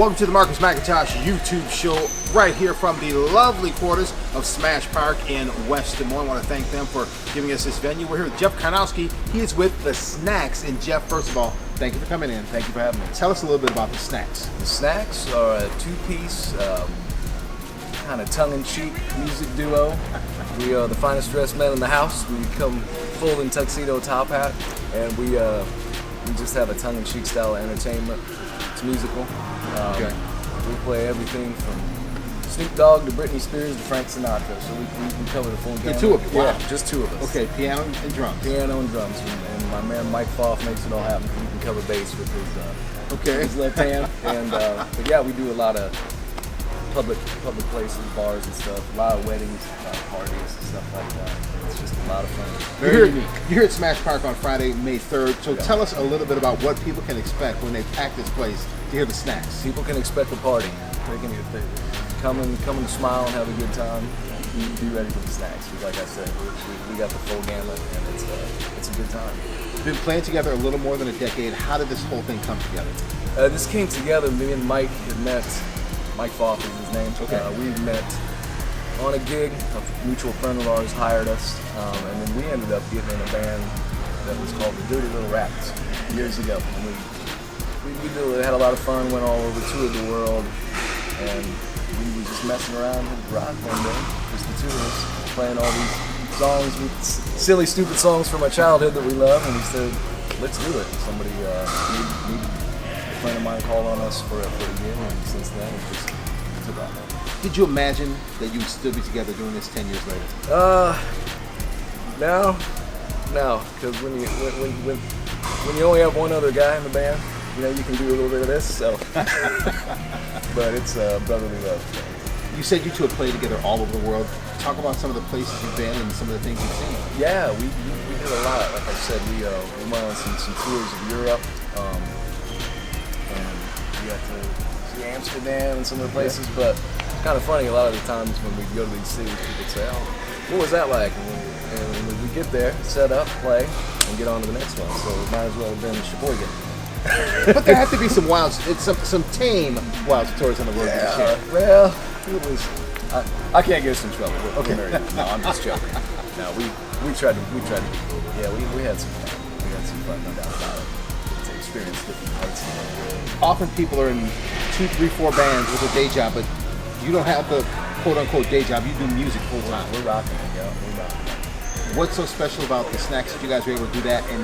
Welcome to the Mcintosh YouTube show right here from the lovely quarters of Smash Park in West Des Moines. I want to thank them for giving us this venue. We're here with Jeff Karnowski. He is with the Snacks. And Jeff, first of all, thank you for coming in. Thank you for having me. Tell us a little bit about the Snacks. The Snacks are a two-piece, kind of tongue-in-cheek music duo. We are the finest dressed men in the house. We come full in tuxedo top hat, and we just have a tongue-in-cheek style of entertainment. It's musical. Okay. We play everything from Snoop Dogg to Britney Spears to Frank Sinatra, so we can cover the full gamut. The two of you? Wow. Yeah, just two of us. Okay, piano and drums. Piano and drums, and my man Mike Foff makes it all happen. He can cover bass with his left hand. And but yeah, we do a lot of public places, bars and stuff. A lot of weddings, a lot of parties and stuff like that. It's just a lot of fun. Very unique. You're here at Smash Park on Friday, May 3rd. So tell us a little bit about what people can expect when they pack this place to hear the Snacks. People can expect a party. They can come and smile and have a good time. Be ready for the Snacks. Like I said, we got the full gamut, and it's a good time. We've been playing together a little more than a decade. How did this whole thing come together? This came together. Me and Mike had met. Mike Foff is his name. Okay. We met on a gig. A mutual friend of ours hired us, and then we ended up getting in a band that was called the Dirty Little Rabbits years ago. And we had a lot of fun, went all over, toured the world, and we were just messing around in the garage one day, just the two of us, playing all these songs, silly, stupid songs from my childhood that we love, and we said, let's do it. Somebody needed a friend of mine called on us for a gig, and since then it just took off. Did you imagine that you would still be together doing this 10 years later? No, because when you only have one other guy in the band, you know, you can do a little bit of this, so. But it's brotherly love. You said you two have played together all over the world. Talk about some of the places you've been and some of the things you've seen. Yeah, we did a lot. Like I said, we went on some tours of Europe, and we got to see Amsterdam and some of the places. But it's kind of funny, a lot of the times when we go to these cities, people say, oh, what was that like? And when we get there, set up, play, and get on to the next one. So it might as well have been Sheboygan. But there have to be some some tame wild stories on the road. Yeah, well, it was. I can't get us in trouble. Okay. No, I'm just joking. No, we tried to be cool. Yeah, we had some fun. We had some fun, no doubt about it. To experience different parts of the world. Often people are in 2, 3, 4 bands with a day job, but you don't have the quote unquote day job. You do music full time. We're rocking it, yo. We're rocking it. What's so special about the Snacks that you guys are able to do that and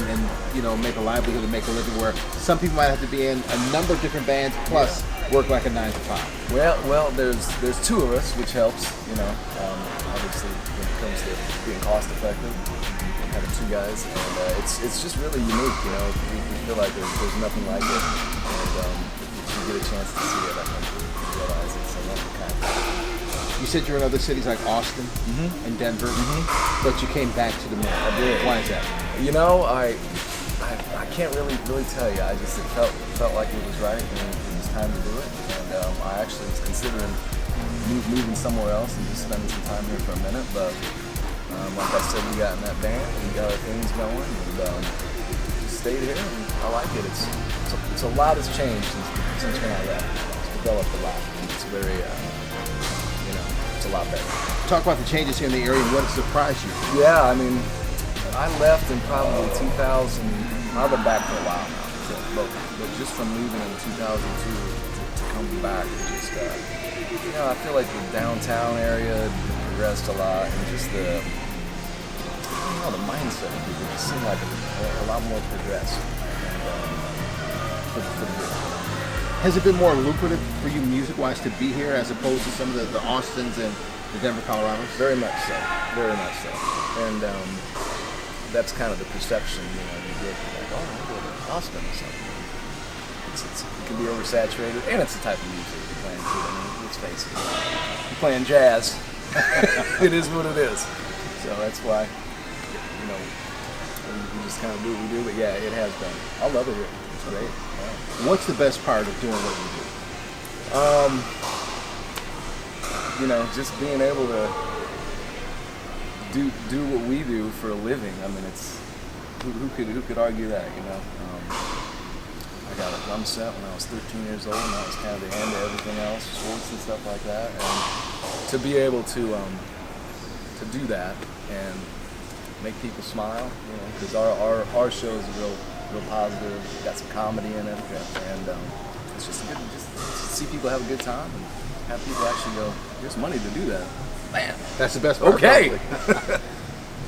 you know, make a livelihood and make a living where some people might have to be in a number of different bands plus work like a 9 to 5? Well, there's two of us, which helps, you know. Obviously, when it comes to being cost effective, having two guys, and it's just really unique, you know. We feel like there's nothing like it, and if you get a chance to see it, I think you realize it's a wonderful kind of thing. You said you're in other cities like Austin and Denver, but you came back to the North. I did. Why is that? You know, I can't really tell you. I just felt like it was right and it was time to do it. And I actually was considering moving somewhere else and just spending some time here for a minute. But like I said, we got in that band and we got our things going and just stayed here. And I like it. It's a lot has changed since when I left. It's developed a lot. And it's very it's a lot better. Talk about the changes here in the area and what surprised you. Yeah, I mean, I left in probably 2000. I've been back for a while now, but just from leaving in 2002 to coming back, just you know, I feel like the downtown area progressed a lot, and just the mindset of people just seemed like a lot more progressed. For the good. Has it been more lucrative for you music-wise to be here as opposed to some of the Austins and the Denver, Colorados? Very much so. Very much so. And that's kind of the perception, you know, you get like, oh, I'll go to Austin or something. It can be oversaturated, and it's the type of music you're playing too. I mean, let's face it. You're playing jazz. It is what it is. So that's why, you know, we just kind of do what we do. But yeah, it has been. I love it here. It's great. Yeah. What's the best part of doing what you do? You know, just being able to do what we do for a living. I mean, it's who could argue that? You know, like got a drum set when I was 13 years old, and that was kind of the end of everything else, sports and stuff like that. And to be able to do that and make people smile, because our show is real positive, got some comedy in it, and it's just good just to see people have a good time and have people actually go, "There's money to do that." Man, that's the best part. Okay.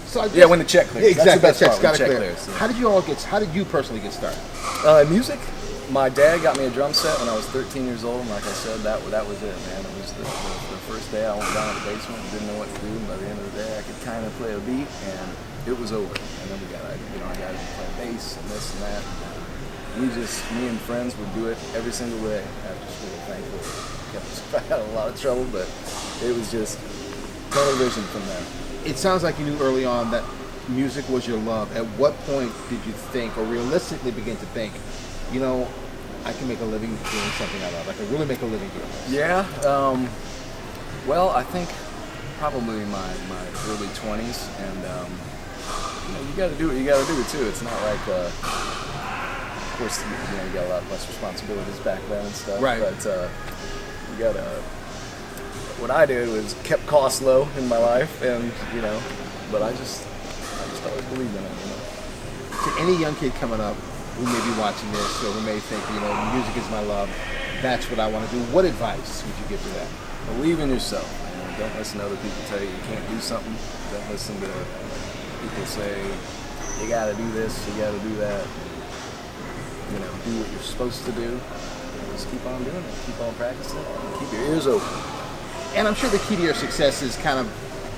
So yeah, when the check clears. Exactly, that's the best part, got to clear. Clears, yeah. How did you personally get started? Music. My dad got me a drum set when I was 13 years old, and like I said, that was it, man. It was the first day I went down to the basement, didn't know what to do, and by the end of the day, I could kind of play a beat, and it was over. And then I got to play bass and this and that. And me and friends would do it every single day after school. Thankfully, kept us out of a lot of trouble, but it was just tunnel vision from there. It sounds like you knew early on that music was your love. At what point did you think, or realistically begin to think, I can make a living doing something I love. I can really make a living doing this. Yeah. Well, I think probably my early 20s, and you got to do what you got to do too. It's not like, of course, you got a lot less responsibilities back then and stuff. Right. But you got to. What I did was kept costs low in my life, and but I just always believed in it. To any young kid coming up who may be watching this, or who may think, music is my love, that's what I want to do, what advice would you give to that? Believe in yourself. Don't listen to other people tell you you can't do something. Don't listen to people say you got to do this, you got to do that. Do what you're supposed to do. Just keep on doing it. Keep on practicing. Keep your ears open. And I'm sure the key to your success is kind of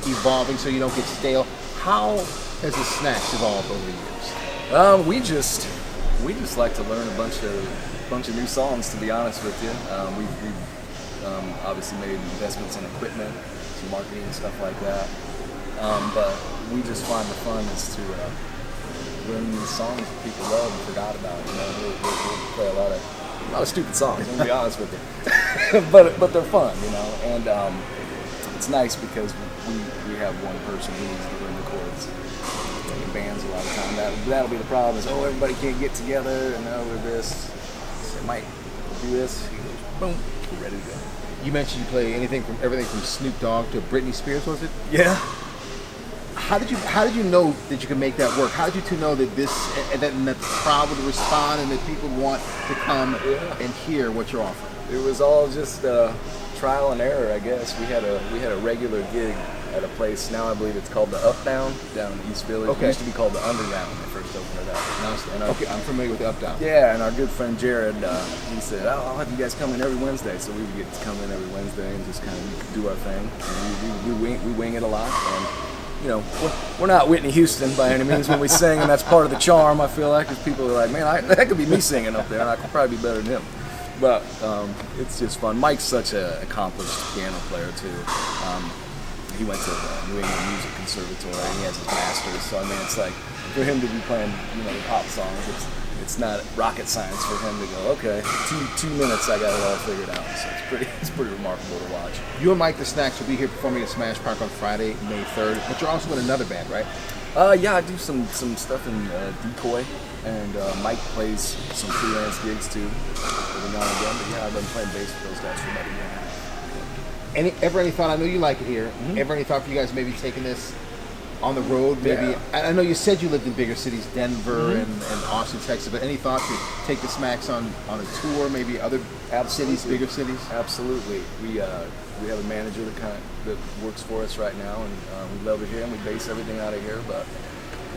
evolving so you don't get stale. How has the Snacks evolved over the years? We just like to learn a bunch of new songs. To be honest with you, we've obviously made investments in equipment, some marketing and stuff like that. But we just find the fun is to learn these songs that people love and forgot about. We'll play a lot of stupid songs. I'm gonna be honest with you, but they're fun, and it's nice because we have one person who needs to learn the chords. In bands, a lot of time that'll be the problem. Is everybody can't get together and over this. So Mike, do this. He goes, boom, we're ready to go. You mentioned you play everything from Snoop Dogg to Britney Spears, was it? Yeah. How did you know that you could make that work? How did you two know that that the crowd would respond and that people would want to come and hear what you're offering? It was all just trial and error, I guess. We had a regular gig at a place. Now I believe it's called the Up Down in East Village. Okay. It used to be called the Underground when they first opened it up. Okay, I'm familiar with the Up Down. Yeah, and our good friend Jared, he said, I'll have you guys come in every Wednesday. So we would get to come in every Wednesday and just kind of do our thing. And we wing it a lot. And we're not Whitney Houston by any means when we sing, and that's part of the charm, I feel like, because people are like, man, that could be me singing up there, and I could probably be better than him. But it's just fun. Mike's such an accomplished piano player, too. He went to the New England Music Conservatory, and he has his master's, so I mean, it's like, for him to be playing, the pop songs, it's not rocket science for him to go, okay, two minutes, I got it all figured out. So it's pretty remarkable to watch. You and Mike the Snacks will be here performing at Smash Park on Friday, May 3rd, but you're also in another band, right? Yeah, I do some stuff in Decoy, and Mike plays some freelance gigs too, every now and again. But yeah, I've been playing bass with those guys for about a year and a half. Ever any thought? I know you like it here. Mm-hmm. Ever any thought for you guys maybe taking this on the road? Maybe. Yeah. I know you said you lived in bigger cities, Denver mm-hmm. and Austin, Texas. But any thought to take the Smacks on a tour? Maybe other cities, bigger cities. Absolutely. We have a manager that works for us right now, and we love it here, and we base everything out of here. But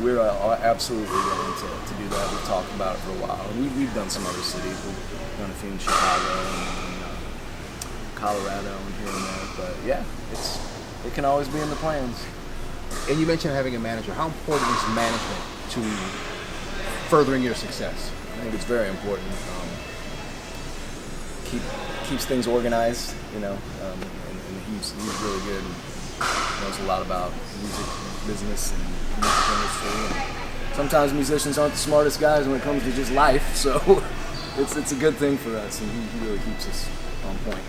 we're absolutely willing to do that. We've talked about it for a while, and we've done some other cities. We've done a few in Chicago and Colorado and here and there. But yeah, it can always be in the plans. And you mentioned having a manager. How important is management to furthering your success? I think it's very important. Keeps things organized, and he's really good and knows a lot about music business and music industry. And sometimes musicians aren't the smartest guys when it comes to just life, so it's a good thing for us, and he really keeps us on point.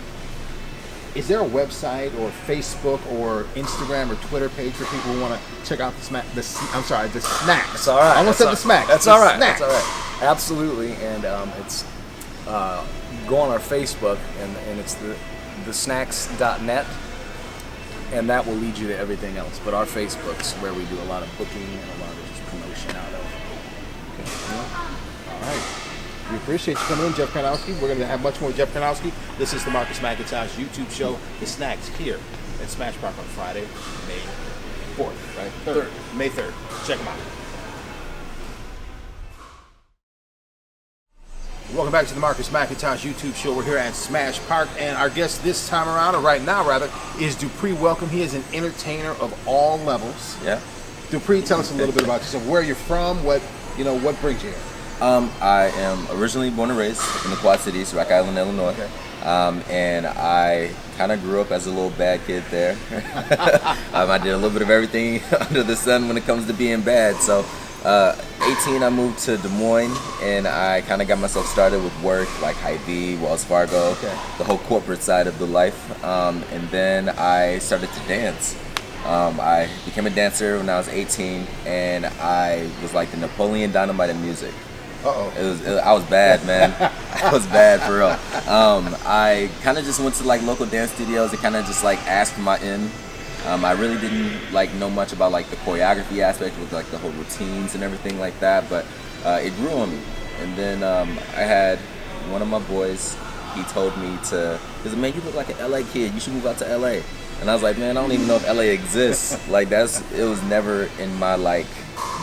Is there a website or Facebook or Instagram or Twitter page for people who want to check out the Snacks? That's all right. I almost said the Smacks. That's all right. That's all right. Absolutely, and it's go on our Facebook, and it's the snacks.net, and that will lead you to everything else. But our Facebook's where we do a lot of booking and a lot of just promotion out of. Okay. All right. We appreciate you coming in, Jeff Karnowski. We're going to have much more Jeff Karnowski. This is the Marcus Mcintosh YouTube show, The Snacks, here at Smash Park on Friday, May 4th, right? 3rd. May 3rd. Check them out. Welcome back to the Marcus Mcintosh YouTube show. We're here at Smash Park, and our guest this time around, or right now rather, is Dupree Welcome. He is an entertainer of all levels. Yeah. Dupree, tell us a little bit about yourself. Where you're from, what brings you here? I am originally born and raised in the Quad Cities, Rock Island, Illinois. Okay. And I kind of grew up as a little bad kid there. I did a little bit of everything under the sun when it comes to being bad. So 18, I moved to Des Moines, and I kind of got myself started with work, like Hy-Vee, Wells Fargo, the whole corporate side of the life. And then I started to dance. I became a dancer when I was 18, and I was like the Napoleon Dynamite of music. I was bad, man. I was bad for real. I kind of just went to like local dance studios and kind of just like asked for my in. I really didn't like know much about like the choreography aspect with like the whole routines and everything like that, but it grew on me. And then I had one of my boys. He told me because man, you look like an LA kid. You should move out to LA. And I was like, man, I don't even know if LA exists. Like it was never in my like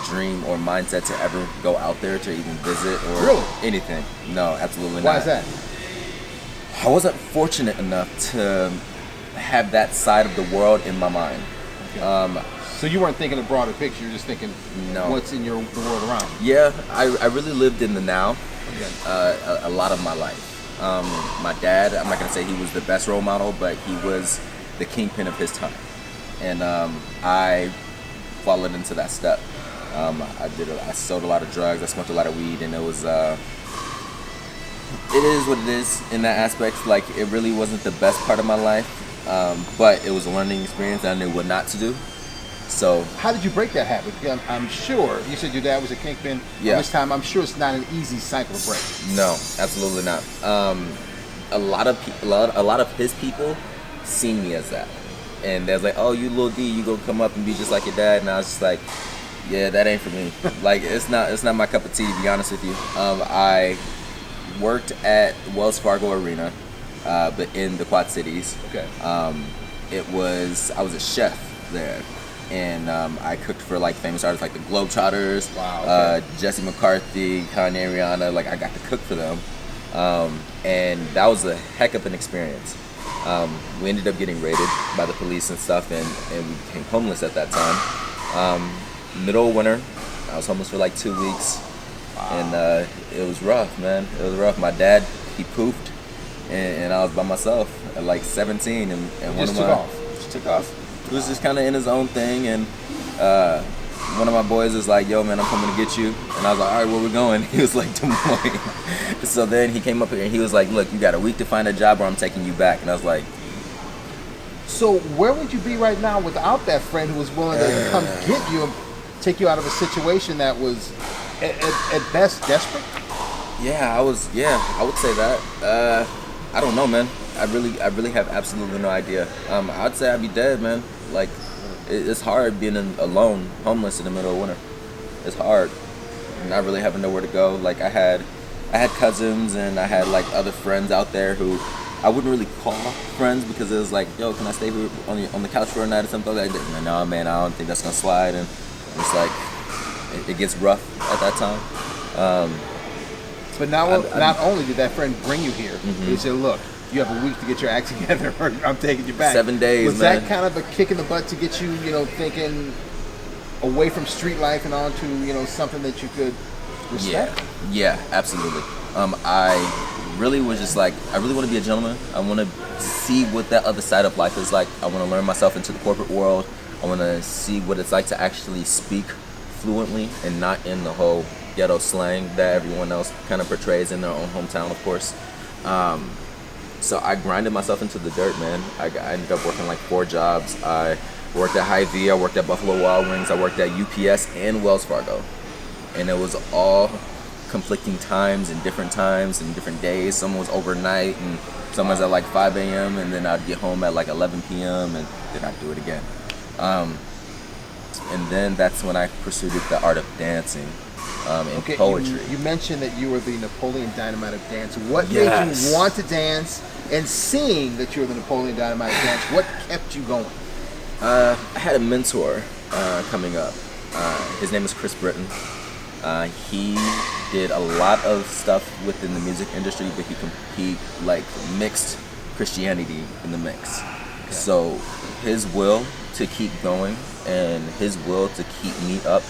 dream or mindset to ever go out there to even visit or anything. No, absolutely not. Why is that? I wasn't fortunate enough to have that side of the world in my mind. Okay. So you weren't thinking a broader picture, you're just thinking what's in the world around you. Yeah, I really lived in the now a lot of my life. My dad, I'm not going to say he was the best role model, but he was the kingpin of his time. And I followed into that step. I sold a lot of drugs, I smoked a lot of weed, and it is what it is in that aspect. Like, it really wasn't the best part of my life, but it was a learning experience, and I knew what not to do. So how did you break that habit? I'm sure you said your dad was a kingpin. Yeah. This time, I'm sure it's not an easy cycle to break. No, absolutely not. A lot of his people seen me as that, and they're like, "Oh, you little D, you gonna come up and be just like your dad?" And I was just like, "Yeah, that ain't for me. Like, it's not my cup of tea, to be honest with you." I worked at Wells Fargo Arena, but in the Quad Cities. Okay. I was a chef there, and I cooked for like famous artists like the Globetrotters, Jesse McCarthy, Kanye Rihanna. Like, I got to cook for them, and that was a heck of an experience. We ended up getting raided by the police and stuff, and we became homeless at that time. Middle of winter, I was homeless for like 2 weeks. Wow. And it was rough, man. It was rough. My dad, he poofed, and I was by myself at like 17, and one of my just took off. He was just kind of in his own thing, and one of my boys was like, "Yo, man, I'm coming to get you." And I was like, "All right, where we going?" He was like, "Des Moines." So then he came up here and he was like, "Look, you got a week to find a job, or I'm taking you back." And I was like, "So where would you be right now without that friend who was willing to come get you and take you out of a situation that was at best desperate?" Yeah, I would say that. I don't know, man. I really have absolutely no idea. I'd say I'd be dead, man. Like, it's hard being alone, homeless in the middle of winter. It's hard. Not really having nowhere to go. Like, I had cousins, and I had like other friends out there who I wouldn't really call friends, because it was like, "Yo, can I stay here on the couch for a night or something like that?" No, man, I don't think that's gonna slide. And it's like it gets rough at that time. But not only did that friend bring you here, he said, "Look, you have a week to get your act together, or I'm taking you back." 7 days, was man. that kind of a kick in the butt to get you, thinking away from street life and onto, something that you could respect? Yeah, absolutely. I really was just like, I really want to be a gentleman. I want to see what that other side of life is like. I want to learn myself into the corporate world. I want to see what it's like to actually speak fluently and not in the whole ghetto slang that everyone else kind of portrays in their own hometown, of course. So I grinded myself into the dirt, man. I ended up working like 4 jobs. I worked at Hy-Vee, I worked at Buffalo Wild Wings, I worked at UPS and Wells Fargo. And it was all conflicting times and different days. Some was overnight, and some was at like 5 a.m. and then I'd get home at like 11 p.m. and then I'd do it again. And then that's when I pursued the art of dancing and poetry. You mentioned that you were the Napoleon Dynamite of dance. What Yes. made you want to dance? And seeing that you were the Napoleon Dynamite of dance, what kept you going? I had a mentor coming up. His name is Chris Britton. He did a lot of stuff within the music industry, but he like mixed Christianity in the mix. Okay. So his will to keep going and his will to keep me up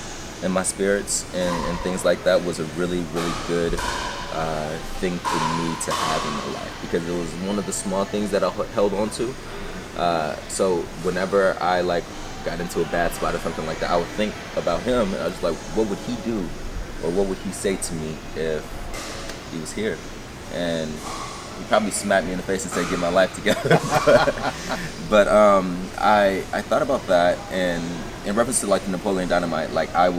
in my spirits and things like that was a really, really good thing for me to have in my life, because it was one of the small things that I held on to. So whenever I like got into a bad spot or something like that, I would think about him and I was just like, what would he do, or what would he say to me if he was here? And he'd probably smack me in the face and say, get my life together. but I thought about that, and in reference to like the Napoleon Dynamite, like I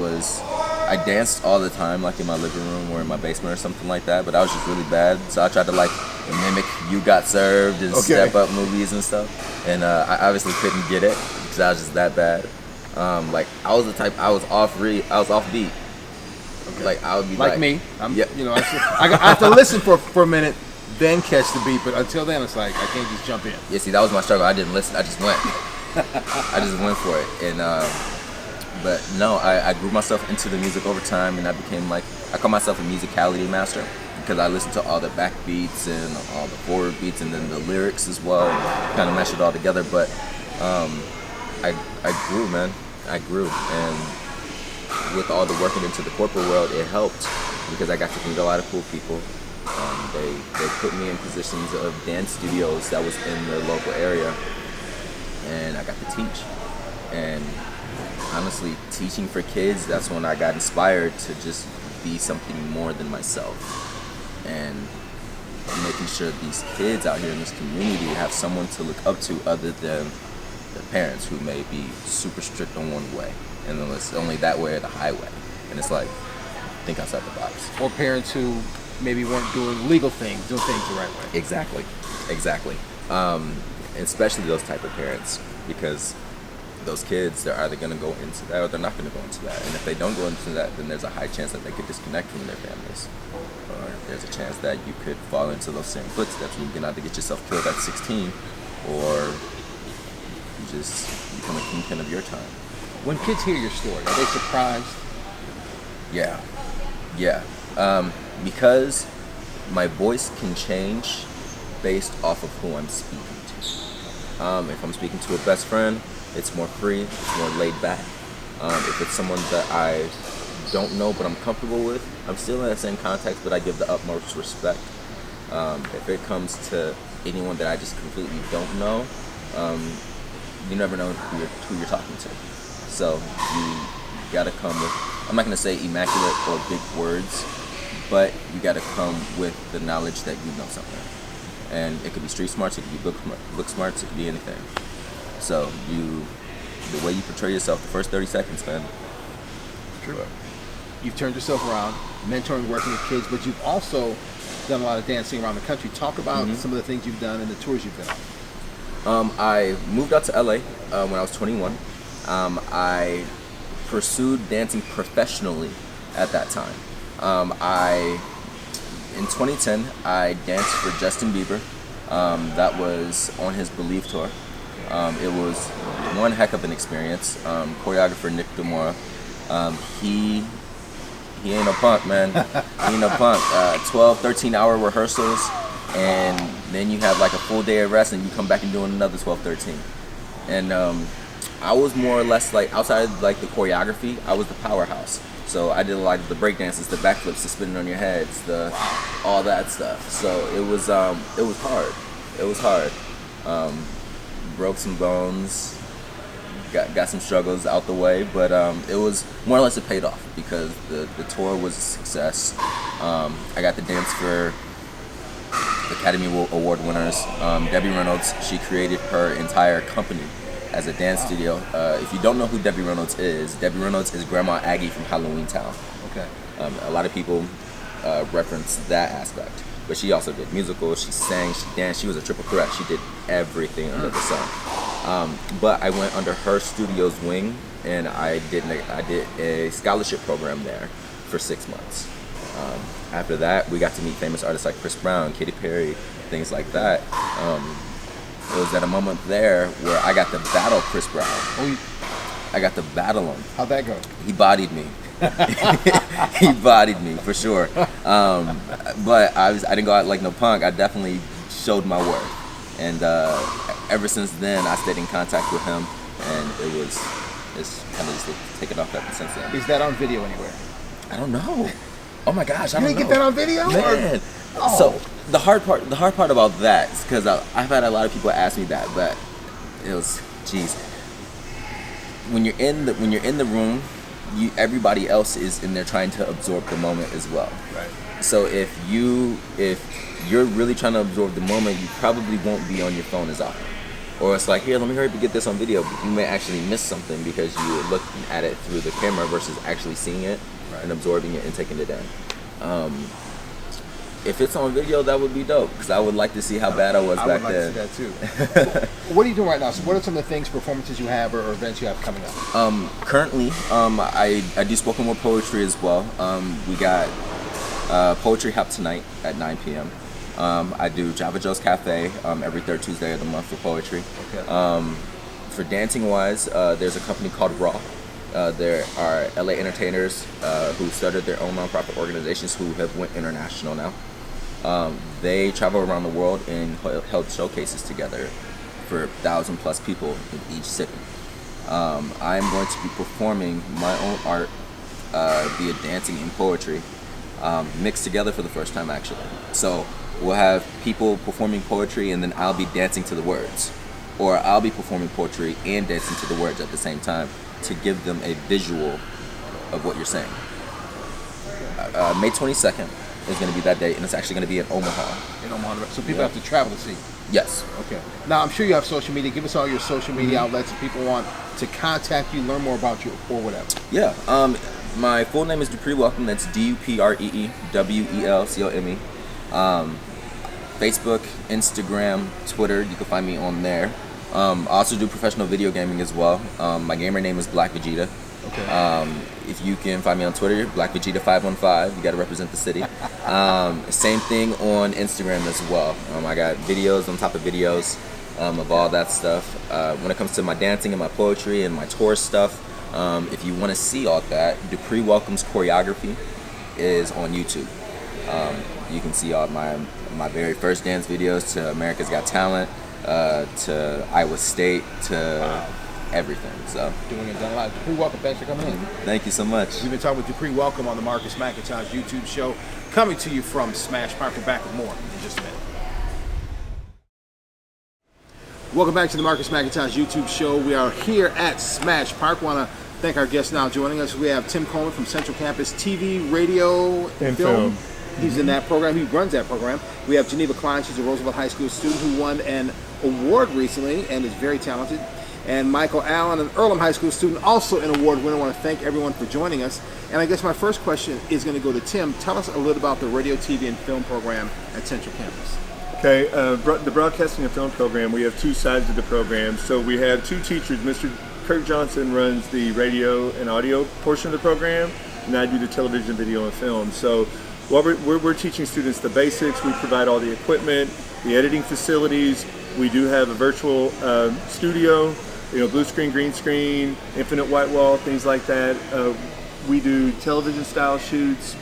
danced all the time, like in my living room or in my basement or something like that, but I was just really bad. So I tried to like mimic You Got Served and Step Up movies and stuff. And I obviously couldn't get it because I was just that bad. Like I was the type, I was off beat. Okay. Like I would be like me. Yep. You know, I have to listen for a minute, then catch the beat. But until then, it's like I can't just jump in. Yeah, see, that was my struggle. I didn't listen. I just went. I just went for it. And but no, I grew myself into the music over time, and I became like, I call myself a musicality master because I listened to all the back beats and all the forward beats and then the lyrics as well, kind of meshed it all together. But I grew, man. I grew, and with all the working into the corporate world, it helped because I got to meet a lot of cool people. They put me in positions of dance studios that was in the local area, and I got to teach. And honestly, teaching for kids, that's when I got inspired to just be something more than myself, and making sure these kids out here in this community have someone to look up to other than their parents, who may be super strict on one way, and then it's only that way or the highway. And it's like, think outside the box. Or parents who maybe weren't doing legal things, doing things the right way. Exactly. Especially those type of parents, because those kids, they're either going to go into that or they're not going to go into that. And if they don't go into that, then there's a high chance that they could disconnect from their families. Or there's a chance that you could fall into those same footsteps and you can either get yourself killed at 16 or you just become a kingpin of your time. When kids hear your story, are they surprised? Yeah. Because my voice can change based off of who I'm speaking to. If I'm speaking to a best friend, it's more free, it's more laid back. If it's someone that I don't know but I'm comfortable with, I'm still in that same context, but I give the utmost respect. If it comes to anyone that I just completely don't know, you never know who you're talking to. So you gotta come with, I'm not gonna say immaculate or big words, but you gotta come with the knowledge that you know something. And it could be street smarts, it could be book smarts, it could be anything. So the way you portray yourself, the first 30 seconds, man. True. You've turned yourself around, mentoring, working with kids, but you've also done a lot of dancing around the country. Talk about some of the things you've done and the tours you've been on. I moved out to LA when I was 21. I pursued dancing professionally at that time. In 2010, I danced for Justin Bieber. That was on his Believe tour. It was one heck of an experience. Choreographer Nick Demora, he ain't no punk, man. He ain't no punk. 12, 13-hour rehearsals, and then you have like a full day of rest, and you come back and doing another 12, 13. And I was more or less like, outside of like the choreography, I was the powerhouse. So I did like the break dances, the backflips, the spinning on your heads, all that stuff. So it was hard. It was hard. Broke some bones, got some struggles out the way, but it was more or less, it paid off because the tour was a success. I got to dance for Academy Award winners. Debbie Reynolds, she created her entire company as a dance studio. If you don't know who Debbie Reynolds is Grandma Aggie from Halloween Town. Okay. A lot of people reference that aspect. But she also did musicals, she sang, she danced, she was a triple threat. She did everything under the sun. But I went under her studio's wing, and I did a scholarship program there for 6 months. After that, we got to meet famous artists like Chris Brown, Katy Perry, things like that. It was at a moment there where I got to battle Chris Brown. I got to battle him. How'd that go? He bodied me. He bodied me for sure. But I didn't go out like no punk. I definitely showed my worth, and ever since then I stayed in contact with him, and it's kind of just taken off ever since then. Is that on video anywhere? I don't know. Oh my gosh, I You don't know. didn't get that on video? Man. Oh. So the hard part about that is because I've had a lot of people ask me that, but it was, geez, when you're in the room, everybody else is in there trying to absorb the moment as well. Right. So if you're really trying to absorb the moment, you probably won't be on your phone as often. Or it's like, here, let me hurry up and get this on video, but you may actually miss something because you were looking at it through the camera versus actually seeing it and absorbing it and taking it in. If it's on video, that would be dope, because I would like to see how bad I was back then. I would like to see that too. What are you doing right now? So what are some of the things, performances you have or events you have coming up? Currently, I do spoken word poetry as well. We got Poetry Hop tonight at 9 p.m. I do Java Joe's Cafe every third Tuesday of the month for poetry. Okay. For dancing wise, there's a company called Raw. There are LA entertainers who started their own nonprofit organizations who have went international now. They travel around the world and held showcases together for 1,000+ people in each city. I'm going to be performing my own art via dancing and poetry mixed together for the first time, actually. So we'll have people performing poetry, and then I'll be dancing to the words, or I'll be performing poetry and dancing to the words at the same time to give them a visual of what you're saying. May 22nd is going to be that date, and it's actually going to be in Omaha. In Omaha. So people have to travel to see. Yes. Okay. Now, I'm sure you have social media. Give us all your social media outlets if people want to contact you, learn more about you, or whatever. Yeah. My full name is Dupree Welcome. That's DupreeWelcome. Facebook, Instagram, Twitter. You can find me on there. I also do professional video gaming as well. My gamer name is Black Vegeta. Okay. If you can find me on Twitter, Black Vegeta 515. You got to represent the city. Same thing on Instagram as well. I got videos on top of videos of all that stuff. When it comes to my dancing and my poetry and my tour stuff, if you want to see all that, Dupree Welcome's choreography is on YouTube. You can see all my very first dance videos to America's Got Talent, to Iowa State, to everything. So Doing it done a lot. Dupree Welcome, thanks for coming in. Thank you so much. We've been talking with Dupree Welcome on the Marcus Mcintosh YouTube show, coming to you from Smash Park. We're back with more in just a minute. Welcome back to the Marcus Mcintosh YouTube show. We are here at Smash Park. Want to thank our guests now joining us. We have Tim Coleman from Central Campus TV, Radio, and Film. He's in that program. He runs that program. We have Geneva Klein. She's a Roosevelt High School student who won an award recently and is very talented. And Michael Allen, an Earlham High School student, also an award winner. I want to thank everyone for joining us. And I guess my first question is going to go to Tim. Tell us a little about the radio, TV, and film program at Central Campus. Okay, the broadcasting and film program, we have two sides of the program. So we have two teachers. Mr. Kirk Johnson runs the radio and audio portion of the program, and I do the television, video, and film. So while we're teaching students the basics, we provide all the equipment, the editing facilities. We do have a virtual studio, blue screen, green screen, infinite white wall, things like that. We do television style shoots,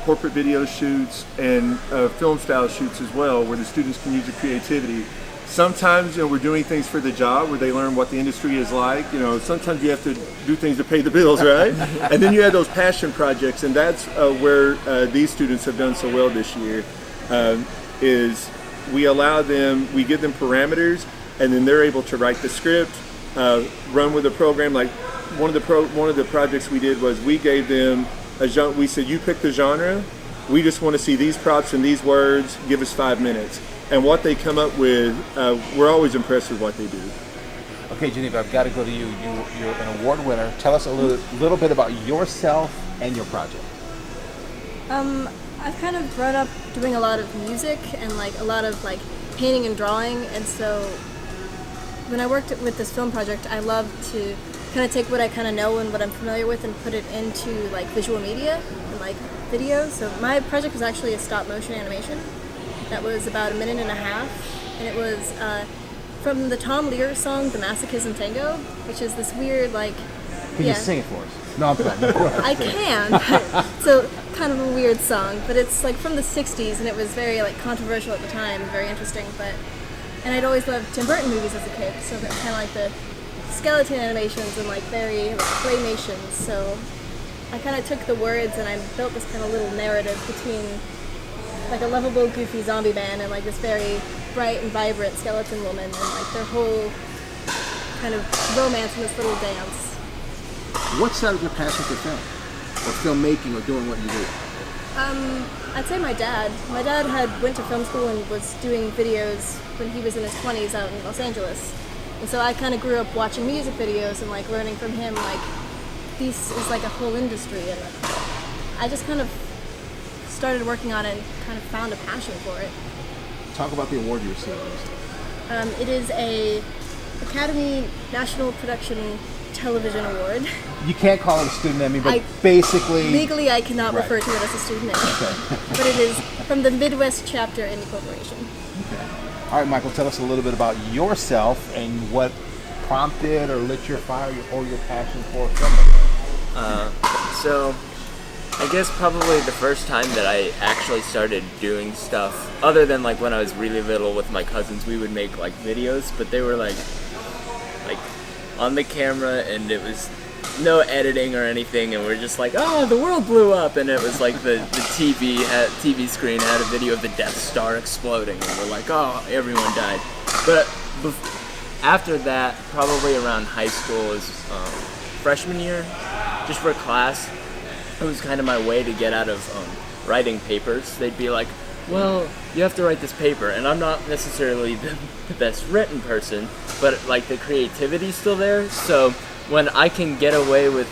corporate video shoots, and film style shoots as well, where the students can use their creativity. Sometimes we're doing things for the job where they learn what the industry is like. Sometimes you have to do things to pay the bills, right? And then you have those passion projects, and that's where these students have done so well this year. Is we give them parameters, and then they're able to write the script, run with the program. Like one of the projects we did was we gave them a genre. We said, you pick the genre. We just want to see these props and these words. Give us 5 minutes. And what they come up with, we're always impressed with what they do. Okay, Geneva, I've got to go to you. You're an award winner. Tell us a little bit about yourself and your project. I've kind of grown up doing a lot of music and like a lot of like painting and drawing, and so when I worked with this film project, I love to kind of take what I kind of know and what I'm familiar with and put it into like visual media and like videos. So my project was actually a stop motion animation that was about 1.5 minutes, and it was from the Tom Lehrer song "The Masochism Tango," which is this weird like. Can you sing it for us? No, I'm playing. I can, but it's a kind of a weird song, but it's like from the 60s, and it was very like controversial at the time, very interesting, and I'd always loved Tim Burton movies as a kid, so kind of like the skeleton animations and like very like claymations, so I kind of took the words and I built this kind of little narrative between like a lovable, goofy zombie man and like this very bright and vibrant skeleton woman, and like their whole kind of romance in this little dance. What started your passion for film, or filmmaking, or doing what you do? I'd say my dad. My dad went to film school and was doing videos when he was in his 20s out in Los Angeles. And so I kind of grew up watching music videos and like learning from him like this is like a whole industry, and I just kind of started working on it and kind of found a passion for it. Talk about the award you received. It is a Academy National Production Television Award. You can't call it a student Emmy, but basically... Legally, I cannot refer to it as a student Emmy. Okay. But it is from the Midwest Chapter Emmy Corporation. Okay. All right, Michael, tell us a little bit about yourself and what prompted or lit your fire or your passion for filmmaking. So, I guess probably the first time that I actually started doing stuff, other than like when I was really little with my cousins, we would make like videos, but they were like on the camera, and it was no editing or anything, and we're just like, oh, the world blew up, and it was like the TV screen had a video of the Death Star exploding, and we're like, oh, everyone died. But after that, probably around high school, is freshman year, just for class, it was kind of my way to get out of writing papers. They'd be like, well, you have to write this paper, and I'm not necessarily the best written person, but like the creativity's still there. So when I can get away with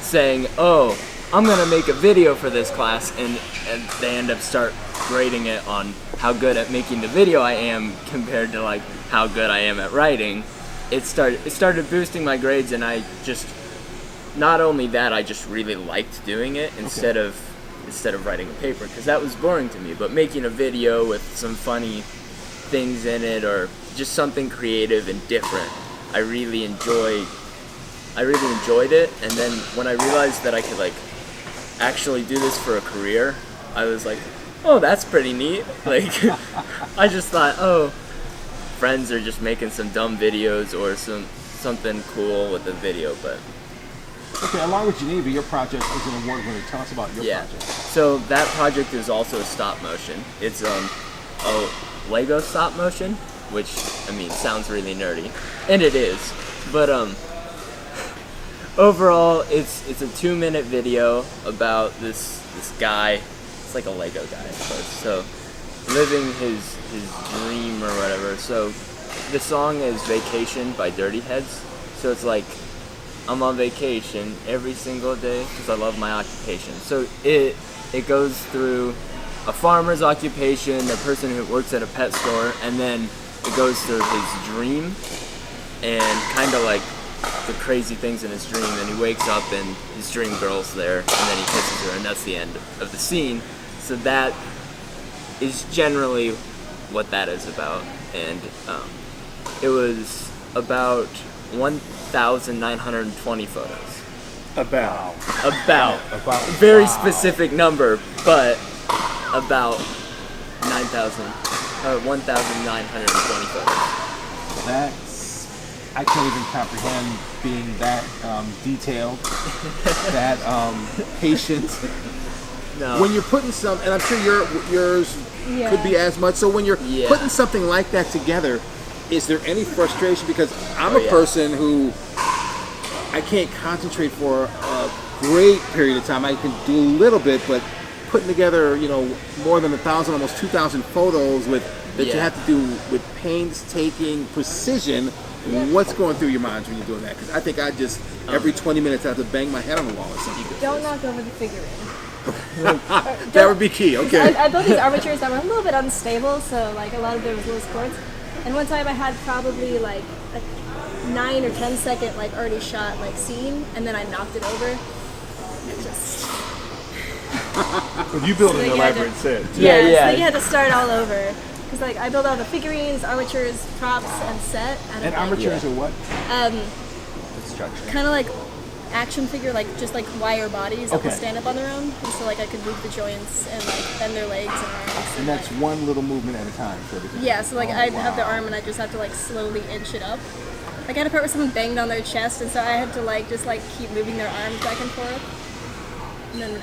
saying, oh, I'm gonna make a video for this class, and they end up start grading it on how good at making the video I am compared to like how good I am at writing, it started boosting my grades, and I just, not only that, I just really liked doing it instead of writing a paper, because that was boring to me. But making a video with some funny things in it, or just something creative and different, I really enjoyed it. And then when I realized that I could like actually do this for a career, I was like, oh, that's pretty neat. Like, I just thought, oh, friends are just making some dumb videos or something cool with the video, but. Okay, along with Geneva, your project is an award winner. Tell us about your project. So that project is also a stop motion. It's a Lego stop motion, which, I mean, sounds really nerdy, and it is. But overall, it's a 2-minute video about this guy. It's like a Lego guy, of course. So living his dream or whatever. So the song is "Vacation" by Dirty Heads. So it's like, I'm on vacation every single day because I love my occupation. So it goes through a farmer's occupation, a person who works at a pet store, and then it goes through his dream and kind of like the crazy things in his dream. And he wakes up and his dream girl's there, and then he kisses her, and that's the end of the scene. So that is generally what that is about. And it was about 1,920 photos. About. Very specific number, but about 1,920 photos. I can't even comprehend being that detailed, that patient. No. When you're putting some, and I'm sure yours could be as much. So when you're putting something like that together, is there any frustration? Because I'm a person who I can't concentrate for a great period of time. I can do a little bit, but putting together, more than 1,000, almost 2,000 photos that you have to do with painstaking precision. What's going through your minds when you're doing that? Because I think I just every 20 minutes I have to bang my head on the wall or something. Don't knock over the figurine. That would be key. Okay. I built these armatures that were a little bit unstable, so like a lot of there was loose cords. And one time I had probably like a 9 or 10 second like already shot like scene, and then I knocked it over. It just But you built So an you had to- elaborate set. yeah. So you had to start all over. Because like I built all the figurines, armatures, props, and set. And like, armatures are what? kind of like action figure, like just like wire bodies that will Okay. stand up on their own. And so like I could move the joints and like bend their legs and arms. And that's one little movement at a time for everything. Yeah, so like Oh, I have the wow. arm and I just have to like slowly inch it up. Like I had a part where someone banged on their chest, and so I had to like just like keep moving their arms back and forth. And then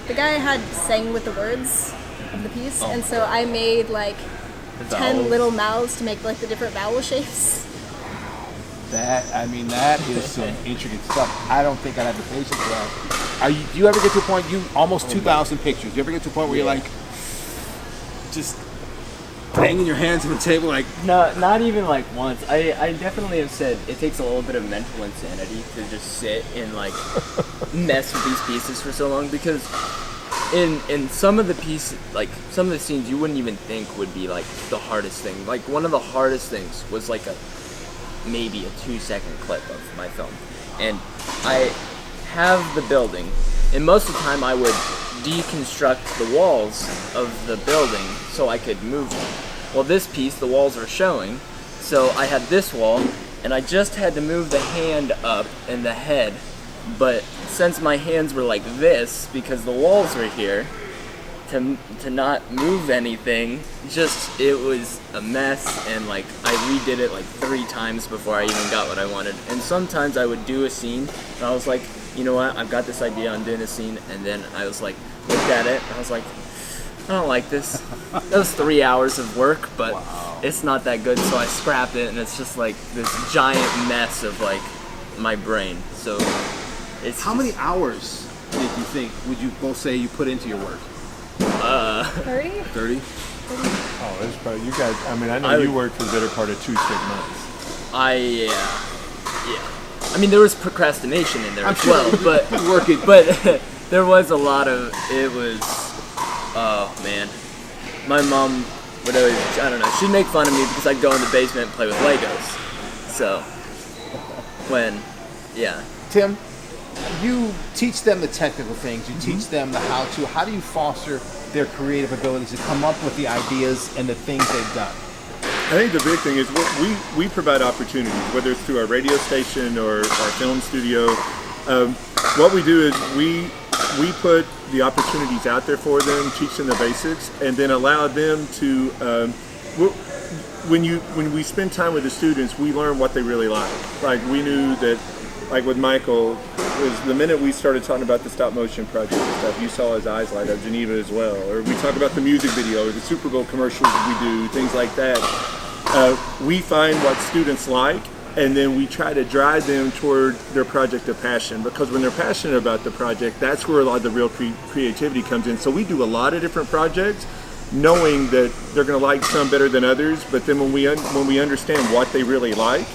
the guy had sang with the words of the piece, and so I made like 10 little mouths to make like the different vowel shapes. That is some intricate stuff. I don't think I'd have the patience for that. Do you ever get to a point, you almost 2,000 pictures, you ever get to a point where you're like, just banging your hands on the table like, No, not even like once. I definitely have said it takes a little bit of mental insanity to just sit and like mess with these pieces for so long, because in some of the pieces, like some of the scenes you wouldn't even think would be like the hardest thing. Like one of the hardest things was like maybe a 2-second clip of my film. And I have the building, and most of the time I would deconstruct the walls of the building so I could move them. Well, this piece, the walls are showing, so I had this wall, and I just had to move the hand up and the head. But since my hands were like this, because the walls were here, to not move anything, just it was a mess, and like I redid it like 3 times before I even got what I wanted. And sometimes I would do a scene, and I was like, you know what, I've got this idea on doing a scene, and then I was like, looked at it, and I was like, I don't like this. That was 3 hours of work, but it's not that good, so I scrapped it, and it's just like this giant mess of like my brain. So it's how many hours did you think, would you both say you put into your work? 30? 30? Oh, that's probably you guys. I mean, I know I you would- worked for the better part of 2 straight months. I mean, there was procrastination in there I'm as sure well, but working. but there was a lot of it was. Oh man, my mom would always, I don't know, she'd make fun of me because I'd go in the basement and play with Legos. So yeah. Tim, you teach them the technical things, you teach them the how-to. How do you foster their creative abilities to come up with the ideas and the things they've done? I think the big thing is we provide opportunities, whether it's through our radio station or our film studio. What we do is we put the opportunities out there for them, teach them the basics, and then allow them to. When we spend time with the students, we learn what they really like. Like we knew that, like with Michael, was the minute we started talking about the stop motion project and stuff, you saw his eyes light up. Geneva as well, or we talk about the music video or the Super Bowl commercials we do, things like that. We find what students like, and then we try to drive them toward their project of passion, because when they're passionate about the project, that's where a lot of the real creativity comes in. So we do a lot of different projects, knowing that they're going to like some better than others, but then when we understand what they really like,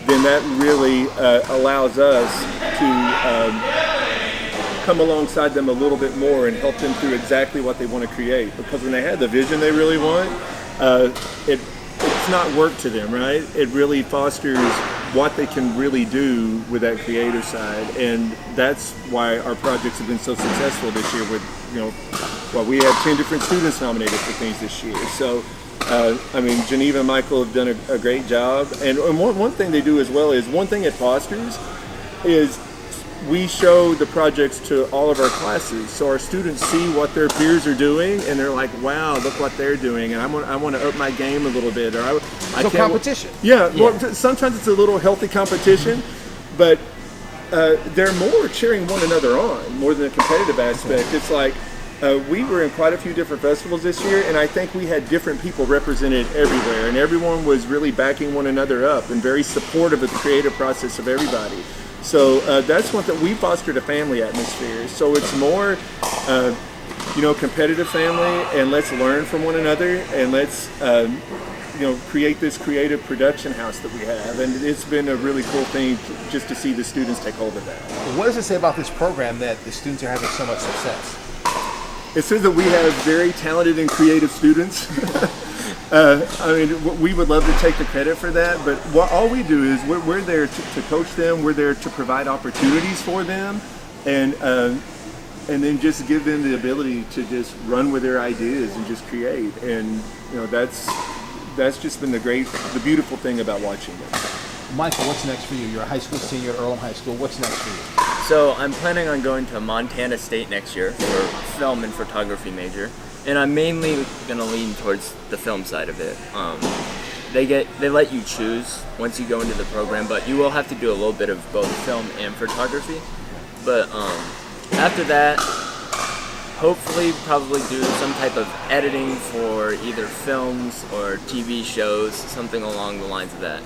then that really allows us to come alongside them a little bit more and help them through exactly what they want to create. Because when they have the vision they really want, it's not work to them, right? It really fosters what they can really do with that creative side, and that's why our projects have been so successful this year. With, we had 10 different students nominated for things this year. So, I mean, Geneva and Michael have done a great job. And one thing they do as well is, one thing it fosters is we show the projects to all of our classes, so our students see what their peers are doing, and they're like, "Wow, look what they're doing!" And I want to up my game a little bit, or I So can't competition. Yeah, well, sometimes it's a little healthy competition, but they're more cheering one another on more than a competitive aspect. It's like we were in quite a few different festivals this year, and I think we had different people represented everywhere, and everyone was really backing one another up and very supportive of the creative process of everybody. So that's one thing. We fostered a family atmosphere, so it's more, competitive family, and let's learn from one another, and let's, create this creative production house that we have. And it's been a really cool thing to see the students take hold of that. What does it say about this program that the students are having so much success? it says that we have very talented and creative students. I mean, we would love to take the credit for that, but all we do is we're there to coach them. We're there to provide opportunities for them, and then just give them the ability to just run with their ideas and just create. And you know, that's just been the beautiful thing about watching them. Michael, what's next for you? You're a high school senior at Earlham High School. What's next for you? So I'm planning on going to Montana State next year for film and photography major, and I'm mainly gonna lean towards the film side of it. They let you choose once you go into the program, but you will have to do a little bit of both film and photography. But after that, hopefully probably do some type of editing for either films or TV shows, something along the lines of that.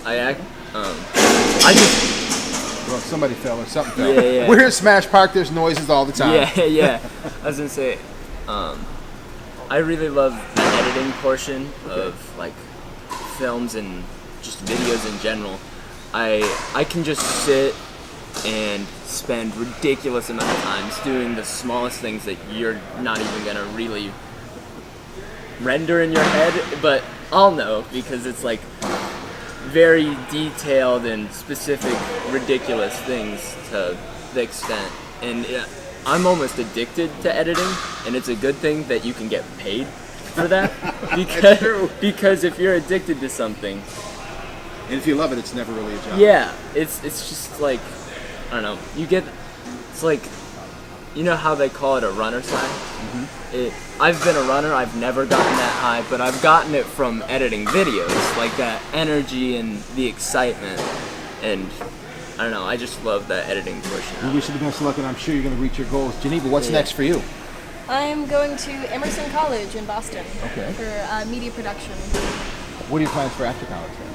Well, somebody fell or something fell. Yeah. We're here at Smash Park. There's noises all the time. Yeah. I was gonna say, I really love the editing portion of like films and just videos in general. I can just sit and spend ridiculous amount of times doing the smallest things that you're not even gonna really render in your head, but I'll know because it's like very detailed and specific, ridiculous things to the extent. And I'm almost addicted to editing, and it's a good thing that you can get paid for that. Because if you're addicted to something, And if you love it, it's never really a job. yeah, it's just like, I don't know, it's like, you know how they call it a runner sign? Mm-hmm. I've been a runner, I've never gotten that high, but I've gotten it from editing videos, like that energy and the excitement, and I don't know, I just love that editing portion. We wish you the best of luck, and I'm sure you're going to reach your goals. Geneva, what's next for you? I'm going to Emerson College in Boston Okay. for media production. What are your plans for after college then?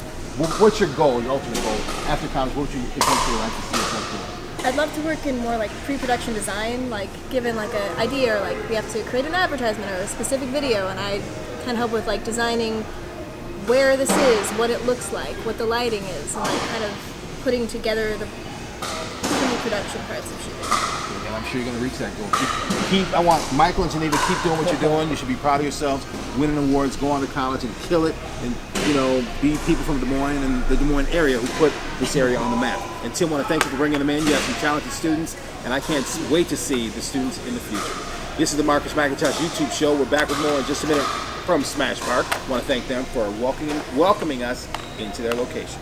What's your goal, your ultimate goal? After college, what would you eventually like to see yourself doing? I'd love to work in more like pre-production design, like given like an idea or like we have to create an advertisement or a specific video, and I kind of help with like designing where this is, what it looks like, what the lighting is, and like kind of putting together the pre-production parts of shooting. And I'm sure you're going to reach that goal. I want Michael and Geneva, keep doing what you're doing. You should be proud of yourselves, winning awards, go on to college and kill it, and be people from Des Moines and the Des Moines area who put this area on the map. And Tim, I want to thank you for bringing them in. You have some talented students, and I can't wait to see the students in the future. This is the Marcus Mcintosh YouTube show. We're back with more in just a minute from Smash Park. I want to thank them for welcoming us into their location.